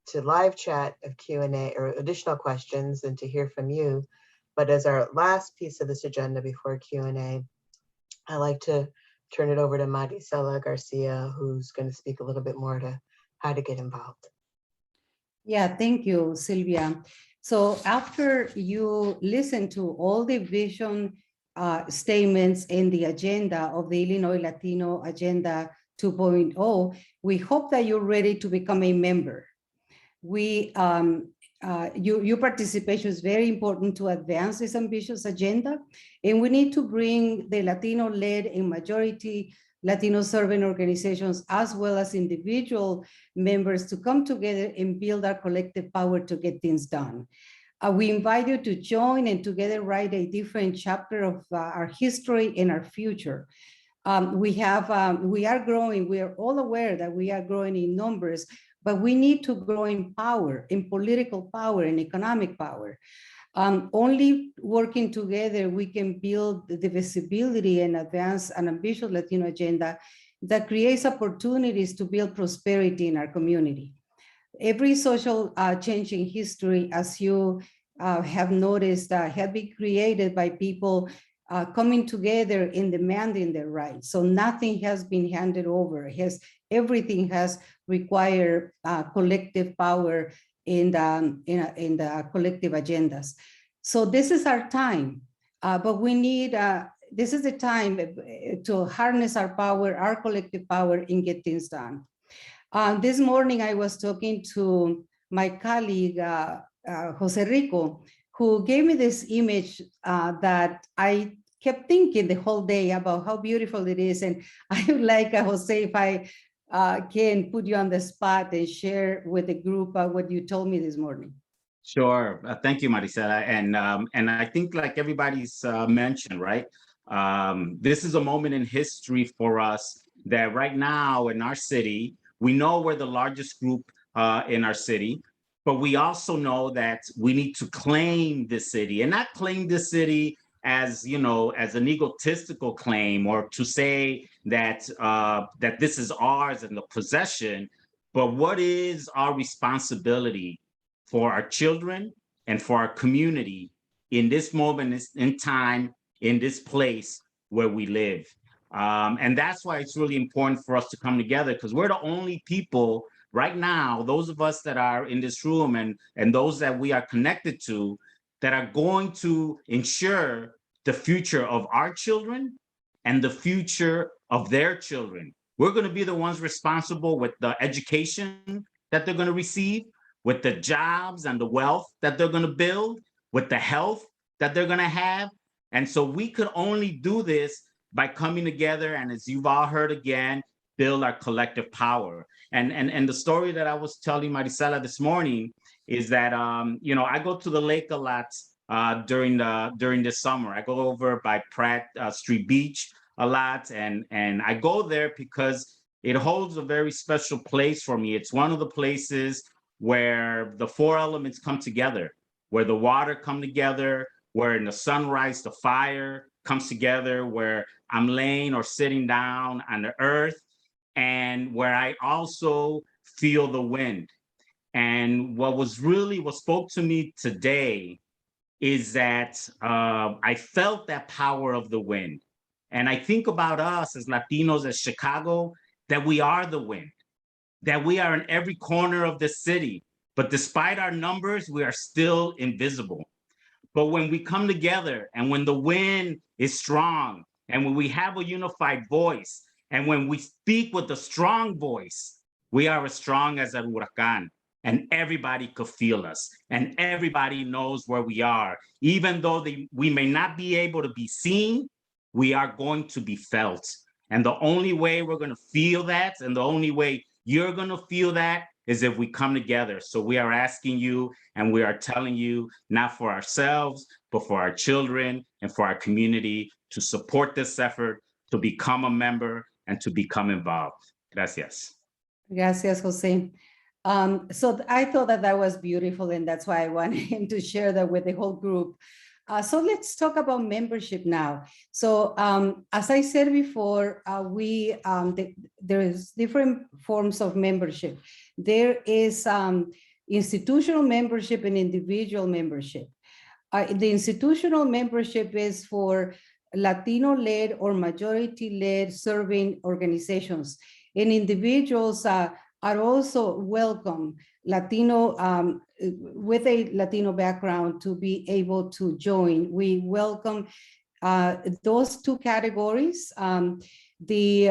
to live chat of Q&A or additional questions and to hear from you. But as our last piece of this agenda before Q&A, I like to turn it over to Maricela Garcia, who's going to speak a little bit more to how to get involved. Yeah, thank you, Sylvia. So after you listen to all the vision statements in the agenda of the Illinois Latino Agenda 2.0, we hope that you're ready to become a member. Your participation is very important to advance this ambitious agenda, and we need to bring the Latino-led and majority Latino serving organizations, as well as individual members, to come together and build our collective power to get things done. We invite you to join and together write a different chapter of our history and our future. We are growing. We are all aware that we are growing in numbers, but we need to grow in power, in political power, and economic power. Only working together, we can build the visibility and advance an ambitious Latino agenda that creates opportunities to build prosperity in our community. Every social change in history, as you have noticed, have been created by people coming together and demanding their rights. So nothing has been handed over. Everything has required collective power in the collective agendas. So this is our time, but we need, this is the time to harness our power, our collective power, and get things done. This morning, I was talking to my colleague, Jose Rico, who gave me this image that I kept thinking the whole day about how beautiful it is. And I would like, Jose, if I can put you on the spot and share with the group what you told me this morning. Sure. Thank you, Maricela. And I think, like everybody's mentioned, right? This is a moment in history for us that right now in our city, we know we're the largest group in our city, but we also know that we need to claim this city, and not claim this city as, you know, as an egotistical claim, or to say that that this is ours and the possession, but what is our responsibility for our children and for our community in this moment in time, in this place where we live. And that's why it's really important for us to come together, because we're the only people right now, those of us that are in this room and those that we are connected to, that are going to ensure the future of our children and the future of their children. We're going to be the ones responsible with the education that they're going to receive, with the jobs and the wealth that they're going to build, with the health that they're going to have. And so we could only do this by coming together, and as you've all heard again, build our collective power. And the story that I was telling Maricela this morning is that you know, I go to the lake a lot during the summer. I go over by Pratt Street Beach a lot, and I go there because it holds a very special place for me. It's one of the places where the four elements come together, where the water come together, where in the sunrise, the fire comes together, where I'm laying or sitting down on the earth, and where I also feel the wind. And what spoke to me today is that I felt that power of the wind. And I think about us as Latinos, as Chicago, that we are the wind, that we are in every corner of the city. But despite our numbers, we are still invisible. But when we come together and when the wind is strong and when we have a unified voice and when we speak with a strong voice, we are as strong as a huracán, and everybody could feel us and everybody knows where we are. Even though we may not be able to be seen, we are going to be felt. And the only way we're going to feel that and the only way you're going to feel that is if we come together. So we are asking you and we are telling you, not for ourselves, but for our children and for our community, to support this effort, to become a member and to become involved. Gracias. Gracias, Jose. So I thought that was beautiful, and that's why I wanted him to share that with the whole group. So let's talk about membership now. So as I said before, there is different forms of membership. There is institutional membership and individual membership. The institutional membership is for Latino-led or majority-led serving organizations, and individuals are also welcome, Latino with a Latino background, to be able to join. We welcome those two categories. There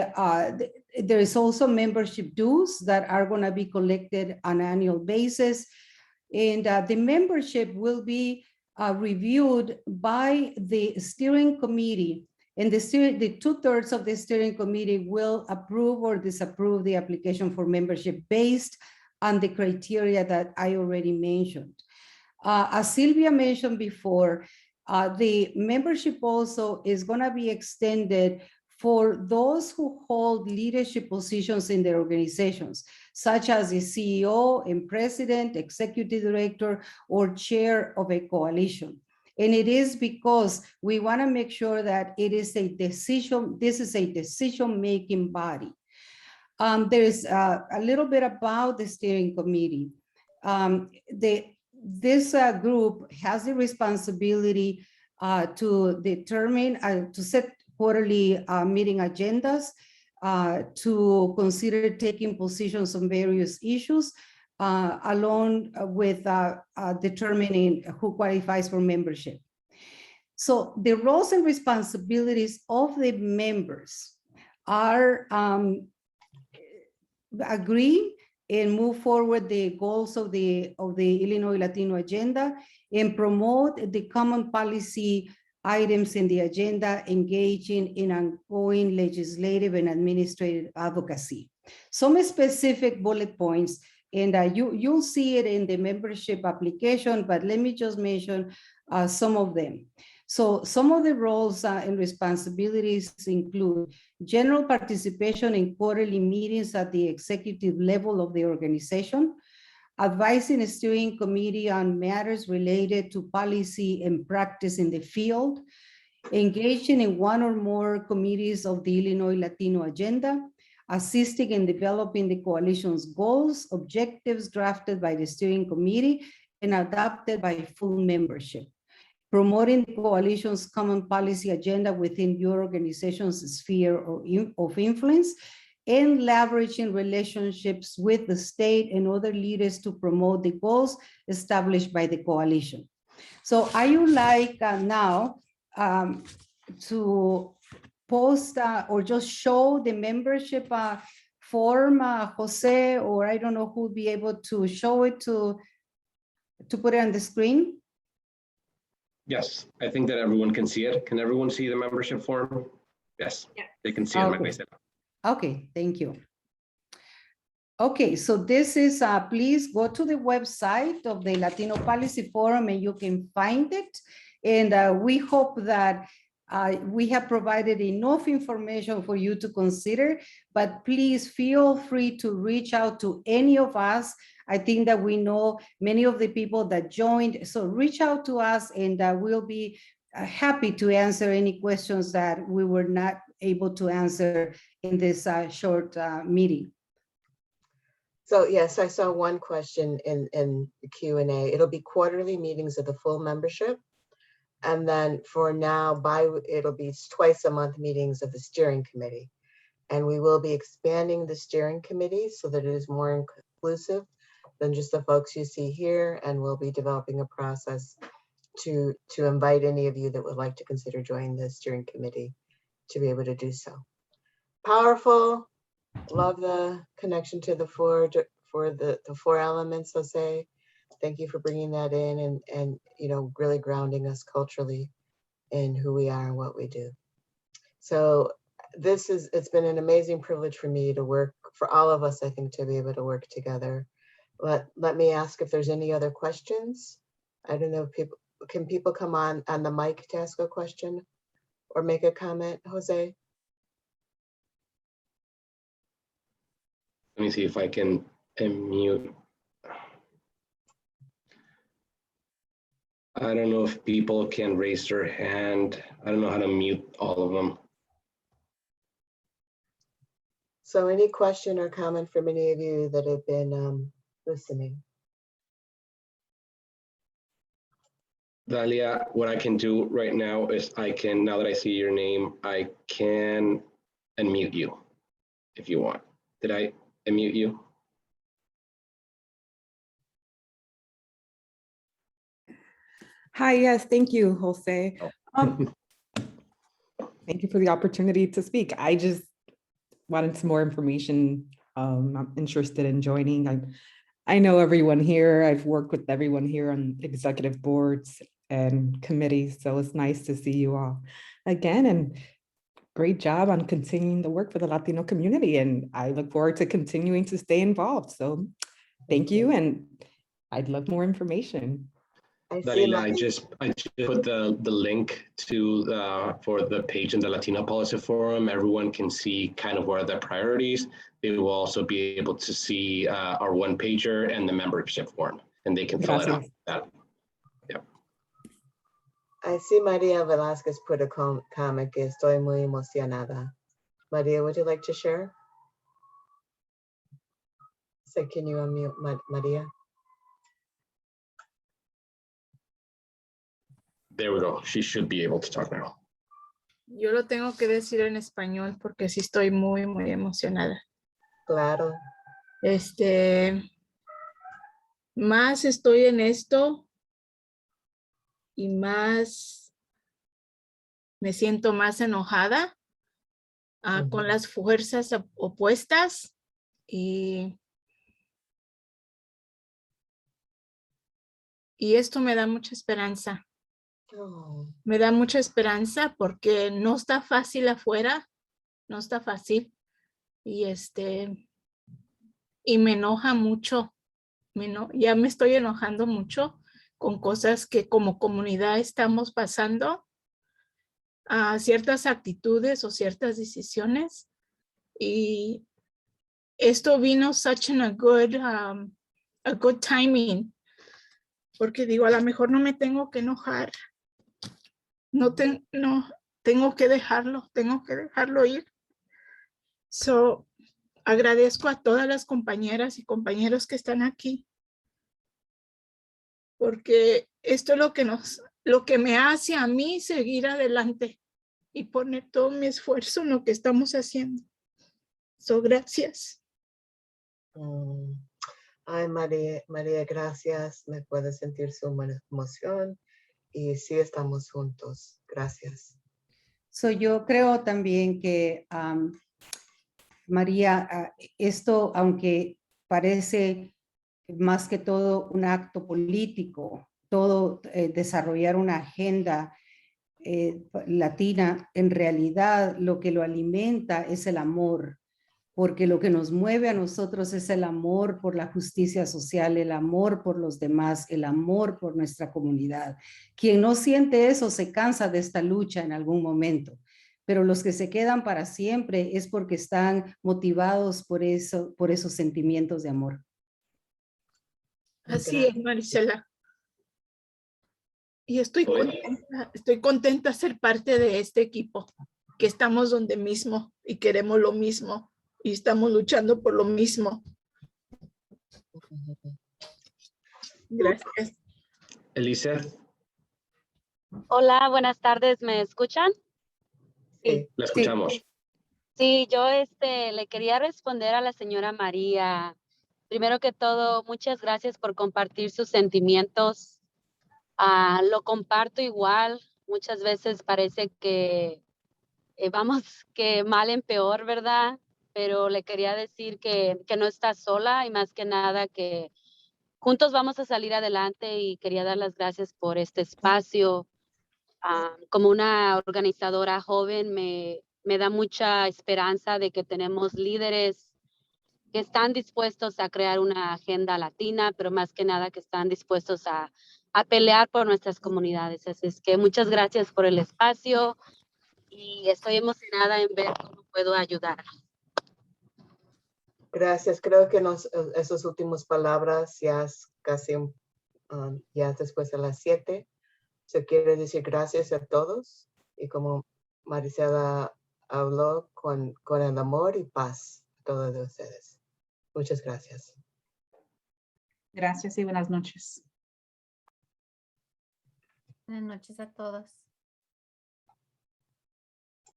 is also membership dues that are going to be collected on an annual basis, and the membership will be reviewed by the steering committee, and the 2/3 of the steering committee will approve or disapprove the application for membership based on the criteria that I already mentioned. As Sylvia mentioned before, the membership also is going to be extended for those who hold leadership positions in their organizations, such as the CEO and president, executive director, or chair of a coalition. And it is because we want to make sure that this is a decision-making body. There is a little bit about the steering committee. This group has the responsibility to determine, to set quarterly meeting agendas, to consider taking positions on various issues, along with determining who qualifies for membership. So the roles and responsibilities of the members are agree and move forward the goals of the Illinois Latino Agenda and promote the common policy items in the agenda, engaging in ongoing legislative and administrative advocacy. Some specific bullet points, and you'll see it in the membership application, but let me just mention some of them. So some of the roles and responsibilities include general participation in quarterly meetings at the executive level of the organization, advising a steering committee on matters related to policy and practice in the field, engaging in one or more committees of the Illinois Latino Agenda, assisting in developing the coalition's goals, objectives drafted by the steering committee and adopted by full membership, promoting the coalition's common policy agenda within your organization's sphere of influence, and leveraging relationships with the state and other leaders to promote the goals established by the coalition. So I would like now to post or just show the membership form, Jose, or I don't know who will be able to show it to put it on the screen. Yes, I think that everyone can see it. Can everyone see the membership form? Yes, they can see it. Okay. Okay, thank you. Okay, so this is, please go to the website of the Latino Policy Forum and you can find it. And we hope that we have provided enough information for you to consider, but please feel free to reach out to any of us I think that we know many of the people that joined. So reach out to us and we'll be happy to answer any questions that we were not able to answer in this short meeting. So yes, I saw one question in the Q&A. It'll be quarterly meetings of the full membership. And then for now, it'll be twice a month meetings of the steering committee. And we will be expanding the steering committee so that it is more inclusive than just the folks you see here. And we'll be developing a process to invite any of you that would like to consider joining the steering committee to be able to do so. Powerful. Love the connection to the four elements, Jose. Thank you for bringing that in and really grounding us culturally in who we are and what we do. So it's been an amazing privilege for me to work, for all of us, I think, to be able to work together. Let me ask if there's any other questions. I don't know if can people come on the mic to ask a question or make a comment, Jose? Let me see if I can unmute. I don't know if people can raise their hand. I don't know how to mute all of them. So any question or comment from any of you that have been listening? Dalia, what I can do right now is now that I see your name, I can unmute you if you want. Did I unmute you? Hi, yes, thank you, Jose. Thank you for the opportunity to speak. I just wanted some more information. I'm interested in joining. I know everyone here. I've worked with everyone here on executive boards and committees, so it's nice to see you all again, and great job on continuing the work for the Latino community, and I look forward to continuing to stay involved. So thank you, and I'd love more information. Darila, I just put the link to for the page in the Latino Policy Forum. Everyone can see kind of what are the priorities. They will also be able to see our one pager and the membership form, and they can fill it out. Yep. I see Maria Velasquez put a comment que estoy muy emocionada. Maria, would you like to share? So can you unmute Maria? There we go. She should be able to talk now. Yo lo tengo que decir en español porque sí estoy muy, muy emocionada. Claro. Más estoy en esto y más me siento más enojada con las fuerzas opuestas y esto me da mucha esperanza. Me da mucha esperanza porque no está fácil afuera, no está fácil y me enoja mucho, ya me estoy enojando mucho con cosas que como comunidad estamos pasando, a ciertas actitudes o ciertas decisiones y esto vino such a good timing porque digo, a lo mejor no me tengo que enojar. No, tengo que dejarlo ir. So, agradezco a todas las compañeras y compañeros que están aquí. Porque esto es lo que me hace a mí seguir adelante y poner todo mi esfuerzo en lo que estamos haciendo. So, gracias. Ay, María, gracias. Me puedo sentir su emoción. Y sí estamos juntos. Gracias. So yo creo también que, María, esto, aunque parece más que todo un acto político, todo desarrollar una agenda latina, en realidad lo que lo alimenta es el amor, porque lo que nos mueve a nosotros es el amor por la justicia social, el amor por los demás, el amor por nuestra comunidad. Quien no siente eso se cansa de esta lucha en algún momento, pero los que se quedan para siempre es porque están motivados por esos sentimientos de amor. Así es, Marisela. Y estoy contenta de ser parte de este equipo, que estamos donde mismo y queremos lo mismo y estamos luchando por lo mismo. Gracias. Elizeth, Hola, buenas tardes, ¿me escuchan? Sí. la escuchamos. Sí, yo le quería responder a la señora María. Primero que todo, muchas gracias por compartir sus sentimientos. Lo comparto igual. Muchas veces parece que vamos que mal en peor, ¿verdad? Pero le quería decir que no está sola y más que nada que juntos vamos a salir adelante y quería dar las gracias por este espacio. Como una organizadora joven me da mucha esperanza de que tenemos líderes que están dispuestos a crear una agenda latina, pero más que nada que están dispuestos a pelear por nuestras comunidades. Así es que muchas gracias por el espacio y estoy emocionada en ver cómo puedo ayudar. Gracias. Creo que esas últimas palabras ya es casi ya después de las 7. Se quiere decir gracias a todos y como Marisela habló con el amor y paz a todos de ustedes. Muchas gracias. Gracias y buenas noches. Buenas noches a todos.